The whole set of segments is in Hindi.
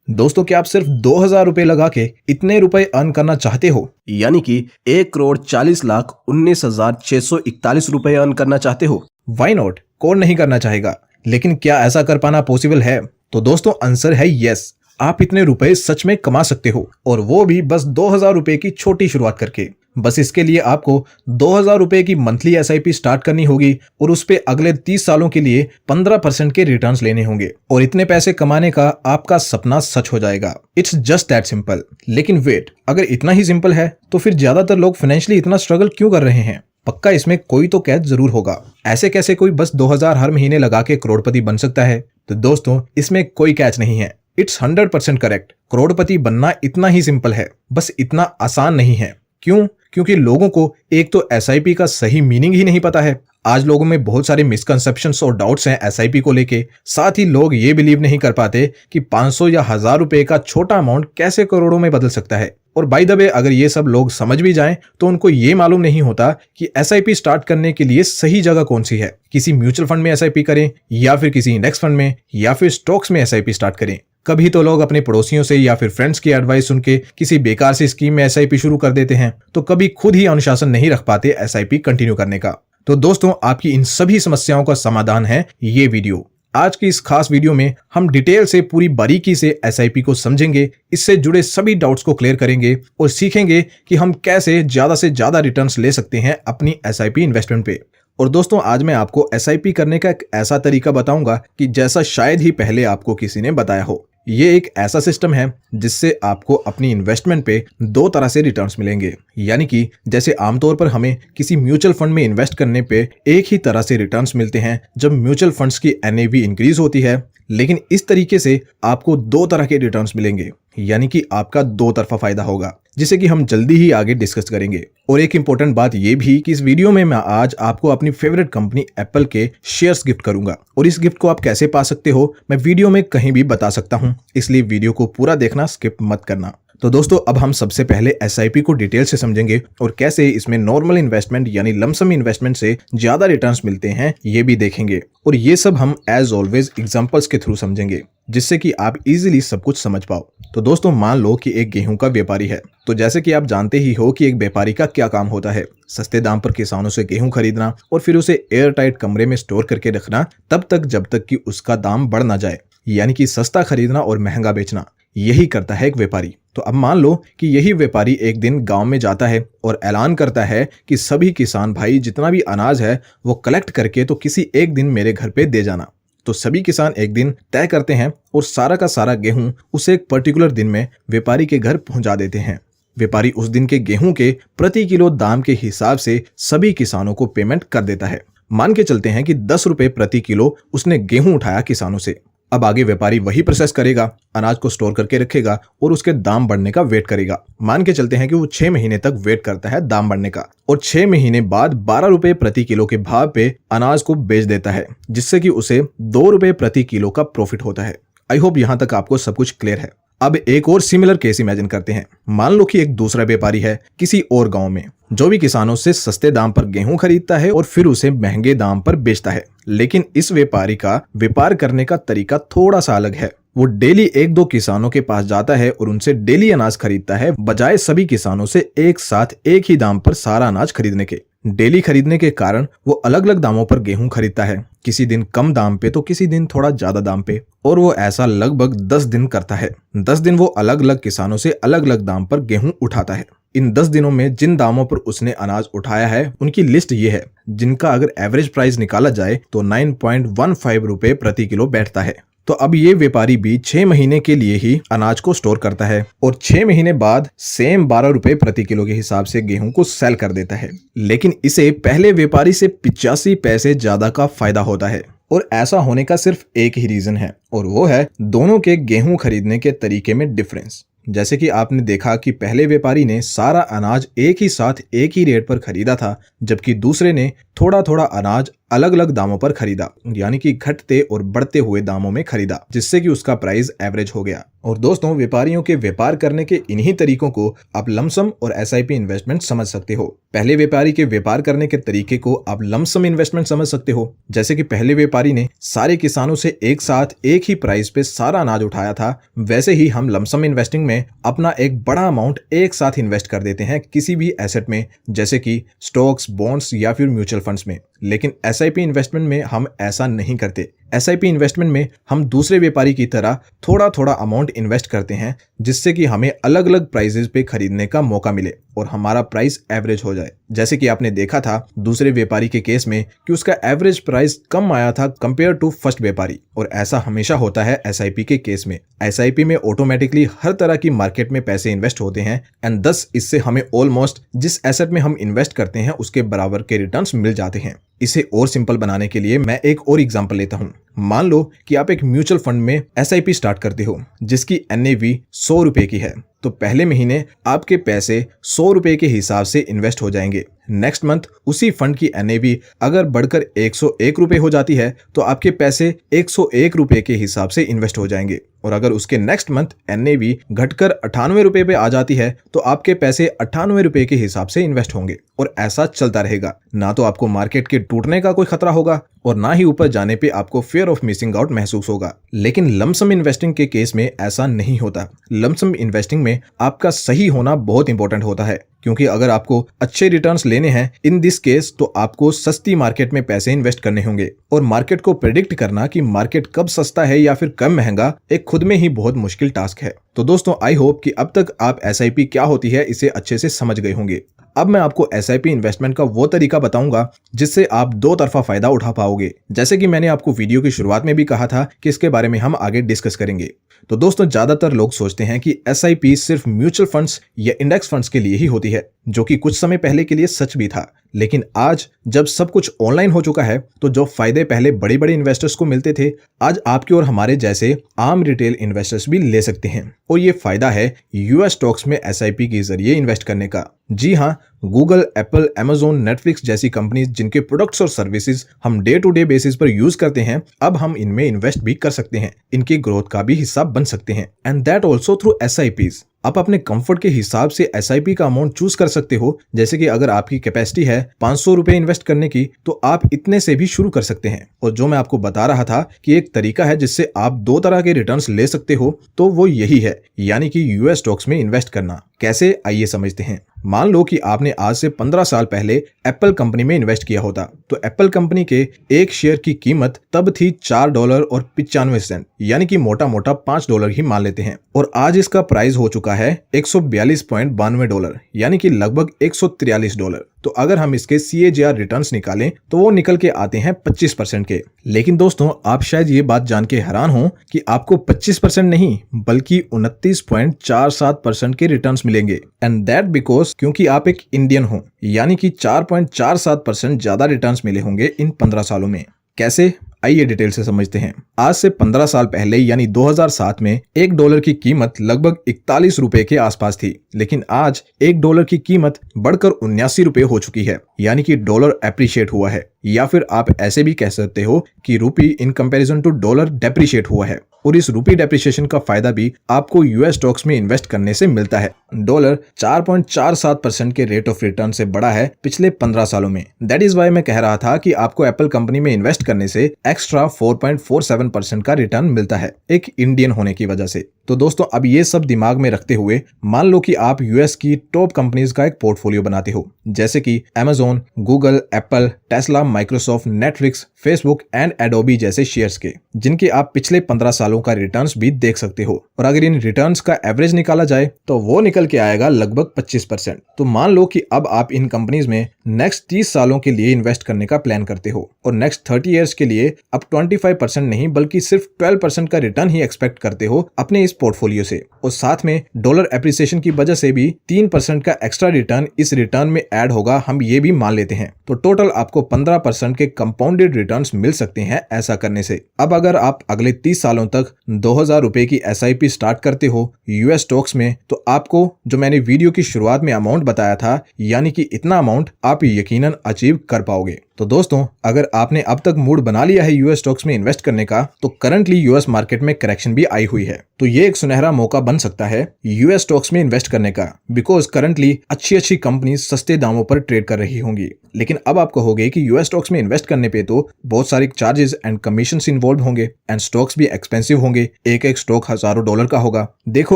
दोस्तों, क्या आप सिर्फ 2,000 रुपए लगा के इतने रुपए अर्न करना चाहते हो, यानी कि 1,40,19,641 रुपए अर्न करना चाहते हो? वाई नॉट, कौन नहीं करना चाहेगा। लेकिन क्या ऐसा कर पाना पॉसिबल है? तो दोस्तों, आंसर है यस। आप इतने रुपए सच में कमा सकते हो, और वो भी बस 2,000 रुपए की छोटी शुरुआत करके। बस इसके लिए आपको 2,000 रुपए की मंथली एसआईपी स्टार्ट करनी होगी और उस पे अगले 30 सालों के लिए 15% के रिटर्न्स लेने होंगे, और इतने पैसे कमाने का आपका सपना सच हो जाएगा। It's just that simple. लेकिन वेट, अगर इतना ही सिंपल है तो फिर ज्यादातर लोग फाइनेंशियली इतना स्ट्रगल क्यों कर रहे हैं? पक्का इसमें कोई तो कैच जरूर होगा। ऐसे कैसे कोई बस 2,000 हर महीने लगा के करोड़पति बन सकता है? तो दोस्तों, इसमें कोई कैच नहीं है। It's 100% correct. करोड़पति बनना इतना ही सिंपल है, बस इतना आसान नहीं है। क्यों? क्योंकि लोगों को एक तो एसआईपी का सही मीनिंग ही नहीं पता है। आज लोगों में बहुत सारे मिसकंसेप्शंस और डाउट्स हैं एसआईपी को लेके। साथ ही लोग ये बिलीव नहीं कर पाते कि 500 या 1,000 रुपए का छोटा अमाउंट कैसे करोड़ों में बदल सकता है। और बाय द वे, अगर ये सब लोग समझ भी जाएं तो उनको ये मालूम नहीं होता कि एसआईपी स्टार्ट करने के लिए सही जगह कौन सी है। किसी म्यूचुअल फंड में एसआईपी करें, या फिर किसी इंडेक्स फंड में, या फिर स्टॉक्स में एसआईपी स्टार्ट करें। कभी तो लोग अपने पड़ोसियों से या फिर फ्रेंड्स की एडवाइस सुन के किसी बेकार सी स्कीम में एसआईपी शुरू कर देते हैं, तो कभी खुद ही अनुशासन नहीं रख पाते एसआईपी कंटिन्यू करने का। तो दोस्तों, आपकी इन सभी समस्याओं का समाधान है ये वीडियो। आज की इस खास वीडियो में हम डिटेल से पूरी बारीकी से एसआईपी को समझेंगे, इससे जुड़े सभी डाउट्स को क्लियर करेंगे और सीखेंगे कि हम कैसे ज्यादा से ज्यादा रिटर्न्स ले सकते हैं अपनी एसआईपी इन्वेस्टमेंट पे। और दोस्तों, आज मैं आपको एसआईपी करने का एक ऐसा तरीका बताऊंगा कि जैसा शायद ही पहले आपको किसी ने बताया हो। ये एक ऐसा सिस्टम है जिससे आपको अपनी इन्वेस्टमेंट पे दो तरह से रिटर्न्स मिलेंगे। यानी कि जैसे आमतौर पर हमें किसी म्यूचुअल फंड में इन्वेस्ट करने पे एक ही तरह से रिटर्न्स मिलते हैं जब म्यूचुअल फंड्स की एनएवी इंक्रीज होती है, लेकिन इस तरीके से आपको दो तरह के रिटर्न्स मिलेंगे, यानी कि आपका दो तरफा फायदा होगा, जिसे कि हम जल्दी ही आगे डिस्कस करेंगे। और एक इंपॉर्टेंट बात यह भी कि इस वीडियो में मैं आज आपको अपनी फेवरेट कंपनी एप्पल के शेयर्स गिफ्ट करूंगा, और इस गिफ्ट को आप कैसे पा सकते हो मैं वीडियो में कहीं भी बता सकता हूं, इसलिए वीडियो को पूरा देखना, स्किप मत करना। तो दोस्तों, अब हम सबसे पहले एसआईपी को डिटेल से समझेंगे और कैसे इसमें नॉर्मल इन्वेस्टमेंट यानी लमसम इन्वेस्टमेंट से ज्यादा रिटर्न्स मिलते हैं ये भी देखेंगे। और ये सब हम एज ऑलवेज एग्जांपल्स के थ्रू समझेंगे, जिससे कि आप इजीली सब कुछ समझ पाओ। तो दोस्तों, मान लो कि एक गेहूं का व्यापारी है। तो जैसे कि आप जानते ही हो कि एक व्यापारी का क्या काम होता है, सस्ते दाम पर किसानों से गेहूं खरीदना और फिर उसे एयर टाइट कमरे में स्टोर करके रखना तब तक जब तक कि उसका दाम बढ़ ना जाए, यानी कि सस्ता खरीदना और महंगा बेचना। यही करता है एक व्यापारी। तो अब मान लो कि यही व्यापारी एक दिन गांव में जाता है और ऐलान करता है कि सभी किसान भाई जितना भी अनाज है वो कलेक्ट करके तो किसी एक दिन मेरे घर पे दे जाना। तो सभी किसान एक दिन तय करते हैं और सारा का सारा गेहूं उसे एक पर्टिकुलर दिन में व्यापारी के घर पहुंचा देते हैं। व्यापारी उस दिन के गेहूं के प्रति किलो दाम के हिसाब से सभी किसानों को पेमेंट कर देता है। मान के चलते हैं कि 10 रुपए प्रति किलो उसने गेहूं उठाया किसानों से। अब आगे व्यापारी वही प्रोसेस करेगा, अनाज को स्टोर करके रखेगा और उसके दाम बढ़ने का वेट करेगा। मान के चलते हैं कि वो 6 महीने तक वेट करता है दाम बढ़ने का, और 6 महीने बाद 12 रुपए प्रति किलो के भाव पे अनाज को बेच देता है, जिससे कि उसे 2 रुपए प्रति किलो का प्रॉफिट होता है। आई होप यहां तक आपको सब कुछ क्लियर है। अब एक और सिमिलर केस इमेजिन करते हैं। मान लो कि एक दूसरा व्यापारी है किसी और गांव में, जो भी किसानों से सस्ते दाम पर गेहूं खरीदता है और फिर उसे महंगे दाम पर बेचता है। लेकिन इस व्यापारी का व्यापार करने का तरीका थोड़ा सा अलग है। वो डेली 1-2 किसानों के पास जाता है और उनसे डेली अनाज खरीदता है, बजाय सभी किसानों से एक साथ एक ही दाम पर सारा अनाज खरीदने के। डेली खरीदने के कारण वो अलग अलग दामों पर गेहूं खरीदता है, किसी दिन कम दाम पे तो किसी दिन थोड़ा ज्यादा दाम पे, और वो ऐसा लगभग 10 दिन करता है। 10 दिन वो अलग अलग किसानों से अलग अलग दाम पर गेहूं उठाता है। इन 10 दिनों में जिन दामों पर उसने अनाज उठाया है उनकी लिस्ट ये है, जिनका अगर एवरेज प्राइस निकाला जाए तो 9.15 रुपए प्रति किलो बैठता है। तो अब ये व्यापारी भी 6 महीने के लिए ही अनाज को स्टोर करता है और 6 महीने बाद सेम 12 रुपए प्रति किलो के हिसाब से गेहूं को सेल कर देता है। लेकिन इसे पहले व्यापारी से 85 पैसे ज्यादा का फायदा होता है। और ऐसा होने का सिर्फ एक ही रीजन है, और वो है दोनों के गेहूं खरीदने के तरीके में डिफरेंस। जैसे कि आपने देखा कि पहले व्यापारी ने सारा अनाज एक ही साथ एक ही रेट पर खरीदा था, जबकि दूसरे ने थोड़ा थोड़ा अनाज अलग अलग दामों पर खरीदा, यानी कि घटते और बढ़ते हुए दामों में खरीदा, जिससे कि उसका प्राइस एवरेज हो गया। और दोस्तों, व्यापारियों के व्यापार करने के इन्हीं तरीकों को आप लमसम और एसआईपी इन्वेस्टमेंट समझ सकते हो। पहले व्यापारी के व्यापार करने के तरीके को आप लमसम इन्वेस्टमेंट समझ सकते हो। जैसे कि पहले व्यापारी ने सारे किसानों से एक साथ एक ही प्राइस पे सारा अनाज उठाया था, वैसे ही हम लमसम इन्वेस्टिंग में अपना एक बड़ा अमाउंट एक साथ इन्वेस्ट कर देते हैं किसी भी एसेट में, जैसे कि स्टॉक्स, बॉन्ड्स या फिर म्यूचुअल फंड्स में। लेकिन एसआईपी इन्वेस्टमेंट में हम ऐसा नहीं करते। एसआईपी इन्वेस्टमेंट में हम दूसरे व्यापारी की तरह थोड़ा थोड़ा अमाउंट इन्वेस्ट करते हैं, जिससे कि हमें अलग अलग प्राइसेस पे खरीदने का मौका मिले और हमारा प्राइस एवरेज हो जाए। जैसे कि आपने देखा था दूसरे व्यापारी के केस में कि उसका एवरेज प्राइस कम आया था कंपेयर टू फर्स्ट व्यापारी, और ऐसा हमेशा होता है एसआईपी के केस में। एसआईपी में ऑटोमेटिकली हर तरह की मार्केट में पैसे इन्वेस्ट होते हैं एंड दस इससे हमें ऑलमोस्ट जिस एसेट में हम इन्वेस्ट करते हैं उसके बराबर के रिटर्न्स मिल जाते हैं। इसे और सिंपल बनाने के लिए मैं एक और एग्जांपल लेता हूं। मान लो कि आप एक म्यूचुअल फंड में एसआईपी स्टार्ट करते हो जिसकी एनएवी 100 रुपए की है, तो पहले महीने आपके पैसे 100 रुपए के हिसाब से इन्वेस्ट हो जाएंगे। नेक्स्ट मंथ उसी फंड की एनएवी अगर बढ़कर 101 रुपए हो जाती है तो आपके पैसे 101 रुपए के हिसाब से इन्वेस्ट हो जाएंगे, और अगर उसके नेक्स्ट मंथ एनएवी घटकर 98 रुपए पे आ जाती है तो आपके पैसे 98 रुपए के हिसाब से इन्वेस्ट होंगे, और ऐसा चलता रहेगा। ना तो आपको मार्केट के टूटने का कोई खतरा होगा और ना ही ऊपर जाने पे आपको फियर ऑफ मिसिंग आउट महसूस होगा। लेकिन लमसम इन्वेस्टिंग के केस में ऐसा नहीं होता। लमसम इन्वेस्टिंग में आपका सही होना बहुत इंपॉर्टेंट होता है, क्योंकि अगर आपको अच्छे रिटर्न्स लेने हैं इन दिस केस तो आपको सस्ती मार्केट में पैसे इन्वेस्ट करने होंगे, और मार्केट को प्रेडिक्ट करना कि मार्केट कब सस्ता है या फिर कम महंगा एक खुद में ही बहुत मुश्किल टास्क है। तो दोस्तों आई होप कि अब तक आप एसआईपी क्या होती है इसे अच्छे से समझ गए होंगे। अब मैं आपको एसआईपी इन्वेस्टमेंट का वो तरीका बताऊंगा जिससे आप दो तरफा फायदा उठा पाओगे। जैसे कि मैंने आपको वीडियो की शुरुआत में भी कहा था कि इसके बारे में हम आगे डिस्कस करेंगे। तो दोस्तों ज्यादातर लोग सोचते हैं कि एसआईपी सिर्फ म्यूचुअल फंड्स या इंडेक्स फंड्स के लिए ही होती है, जो कि कुछ समय पहले के लिए सच भी था। लेकिन आज जब सब कुछ ऑनलाइन हो चुका है तो जो फायदे पहले बड़े बड़े इन्वेस्टर्स को मिलते थे आज आपके और हमारे जैसे आम रिटेल इन्वेस्टर्स भी ले सकते हैं, और ये फायदा है यूएस स्टॉक्स में एसआईपी के जरिए इन्वेस्ट करने का। जी हाँ, गूगल, एप्पल, अमेजोन, नेटफ्लिक्स जैसी कंपनीज जिनके प्रोडक्ट्स और सर्विसेज हम डे टू डे बेसिस पर यूज करते हैं, अब हम इनमें इन्वेस्ट भी कर सकते हैं, इनकी ग्रोथ का भी हिस्सा बन सकते हैं, and that also through SIPs. आप अपने कंफर्ट के हिसाब से एसआईपी का अमाउंट चूज कर सकते हो। जैसे कि अगर आपकी कैपेसिटी है 500 रुपए इन्वेस्ट करने की तो आप इतने से भी शुरू कर सकते हैं। और जो मैं आपको बता रहा था कि एक तरीका है जिससे आप दो तरह के रिटर्न्स ले सकते हो, तो वो यही है, यानी कि यूएस स्टॉक्स में इन्वेस्ट करना। कैसे, आइए समझते हैं। मान लो कि आपने आज से 15 साल पहले एप्पल कंपनी में इन्वेस्ट किया होता, तो एप्पल कंपनी के एक शेयर की कीमत तब थी $4.95, यानी कि मोटा मोटा $5 ही मान लेते हैं, और आज इसका प्राइस हो चुका है $142.92, यानी कि लगभग $143। तो अगर हम इसके CAGR रिटर्न्स निकालें तो वो निकल के आते हैं 25% के। लेकिन दोस्तों आप शायद ये बात जान के हैरान हो कि आपको 25% नहीं बल्कि 29.47% के रिटर्न्स मिलेंगे, एंड दैट बिकॉज क्योंकि आप एक इंडियन हो, यानी कि 4.47% ज्यादा रिटर्न्स मिले होंगे इन 15 सालों में। कैसे, आइए डिटेल से समझते हैं। आज से 15 साल पहले यानी 2007 में $1 की कीमत लगभग 41 रुपए के आसपास थी, लेकिन आज $1 की कीमत बढ़कर 79 रुपए हो चुकी है, यानी कि डॉलर एप्रिशिएट हुआ है, या फिर आप ऐसे भी कह सकते हो कि rupee in comparison to dollar depreciate हुआ है। और इस रूपी डेप्रिसिएशन का फायदा भी आपको यूएस स्टॉक्स में इन्वेस्ट करने से मिलता है। डॉलर 4.47% के रेट ऑफ रिटर्न से बढ़ा है पिछले 15 सालों में। दैट इज वाई मैं कह रहा था कि आपको एप्पल कंपनी में इन्वेस्ट करने से एक्स्ट्रा 4.47% का रिटर्न मिलता है, एक इंडियन होने की वजह से। तो दोस्तों अब ये सब दिमाग में रखते हुए मान लो कि आप यूएस की टॉप कंपनीज का एक पोर्टफोलियो बनाते हो, जैसे कि Amazon, Google, Apple, Tesla, Microsoft, Netflix, Facebook and Adobe जैसे शेयर्स के, जिनके आप पिछले 15 सालों का रिटर्न्स भी देख सकते हो। और अगर इन रिटर्न्स का एवरेज निकाला जाए तो वो निकल के आएगा लगभग 25%। तो मान लो कि अब आप इन कंपनीज में नेक्स्ट 30 सालों के लिए इन्वेस्ट करने का प्लान करते हो, और नेक्स्ट 30 ईयर्स के लिए अब 25% नहीं बल्कि सिर्फ 12% का रिटर्न ही एक्सपेक्ट करते हो अपने इस पोर्टफोलियो से, और साथ में डॉलर एप्रिसिएशन की वजह से भी 3% का एक्स्ट्रा रिटर्न इस रिटर्न में ऐड होगा, हम ये भी मान लेते हैं। तो टोटल आपको 15% के कंपाउंडेड रिटर्न्स मिल सकते हैं ऐसा करने से। अब अगर आप अगले 30 सालों तक 2000 रुपए की एसआईपी स्टार्ट करते हो यूएस स्टॉक्स में, तो आपको जो मैंने वीडियो की शुरुआत में अमाउंट बताया था, यानी कि इतना अमाउंट आप यकीनन अचीव कर पाओगे। तो दोस्तों, अगर आपने अब तक मूड बना लिया है यूएस स्टॉक्स में इन्वेस्ट करने का, तो करंटली यूएस मार्केट में करेक्शन भी आई हुई है, तो ये एक सुनहरा मौका बन सकता है यूएस स्टॉक्स में इन्वेस्ट करने का, बिकॉज करंटली अच्छी कंपनी सस्ते दामों पर ट्रेड कर रही होंगी। लेकिन अब आप कहोगे कि यूएस स्टॉक्स में इन्वेस्ट करने पे तो बहुत सारे चार्जेस एंड कमीशन इन्वॉल्व होंगे एंड स्टॉक्स भी एक्सपेंसिव होंगे, एक एक स्टॉक हजारों डॉलर का होगा। देखो,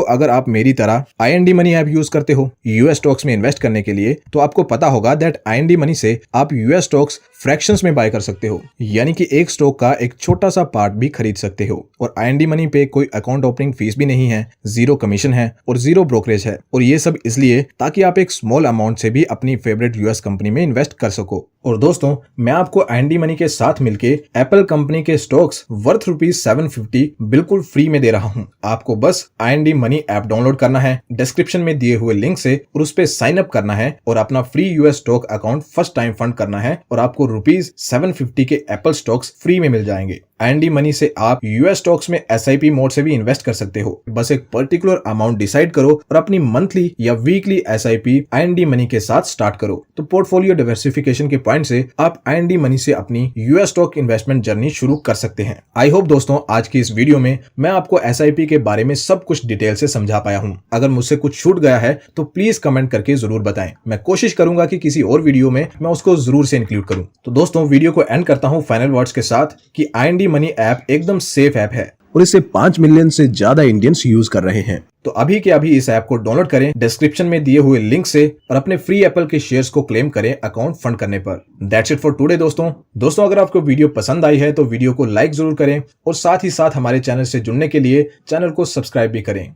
अगर आप मेरी तरह IND मनी ऐप यूज करते हो यूएस स्टॉक्स में इन्वेस्ट करने के लिए, तो आपको पता होगा दैट IND मनी से आप यूएस स्टॉक्स फ्रैक्शंस में बाय कर सकते हो, यानी कि एक स्टॉक का एक छोटा सा पार्ट भी खरीद सकते हो। और IND मनी पे कोई अकाउंट ओपनिंग फीस भी नहीं है, 0 कमीशन है और 0 ब्रोकरेज है। और ये सब इसलिए ताकि आप एक स्मॉल अमाउंट से भी अपनी फेवरेट यूएस कंपनी में इन्वेस्ट कर सको। और दोस्तों, मैं आपको IND मनी के साथ मिलके एप्पल कंपनी के स्टॉक्स वर्थ ₹750 बिल्कुल फ्री में दे रहा हूं। आपको बस IND मनी ऐप डाउनलोड करना है, डिस्क्रिप्शन में दिए हुए लिंक से, और उस पे साइन अप करना है और अपना free US stock account first time fund करना है, और आपको ₹750 के एप्पल स्टॉक्स फ्री में मिल जाएंगे। IND मनी से आप यूएस स्टॉक्स में SIP मोड से भी इन्वेस्ट कर सकते हो। बस एक पर्टिकुलर अमाउंट डिसाइड करो और अपनी मंथली या वीकली SIP IND मनी के साथ स्टार्ट करो। तो पोर्टफोलियो डाइवर्सिफिकेशन के पॉइंट से आप IND मनी से अपनी यूएस स्टॉक इन्वेस्टमेंट जर्नी शुरू कर सकते हैं। आई होप दोस्तों, आज की इस वीडियो में मैं आपको SIP के बारे में सब कुछ डिटेल से समझा पाया हूँ। अगर मुझसे कुछ छूट गया है तो प्लीज कमेंट करके जरूर बताएं। मैं कोशिश करूंगा कि किसी और वीडियो में मैं उसको जरूर से इंक्लूड करूं। तो दोस्तों, वीडियो को एंड करता हूं फाइनल वर्ड्स के साथ कि IND मनी ऐप एकदम सेफ ऐप है और इसे 5 मिलियन से ज्यादा इंडियंस यूज कर रहे हैं। तो अभी के अभी इस ऐप को डाउनलोड करें डिस्क्रिप्शन में दिए हुए लिंक से, और अपने फ्री एप्पल के शेयर्स को क्लेम करें अकाउंट फंड करने पर। दैट्स इट फॉर टुडे दोस्तों, अगर आपको वीडियो पसंद आई है तो वीडियो को लाइक जरूर करें और साथ ही साथ हमारे चैनल से जुड़ने के लिए चैनल को सब्सक्राइब भी करें।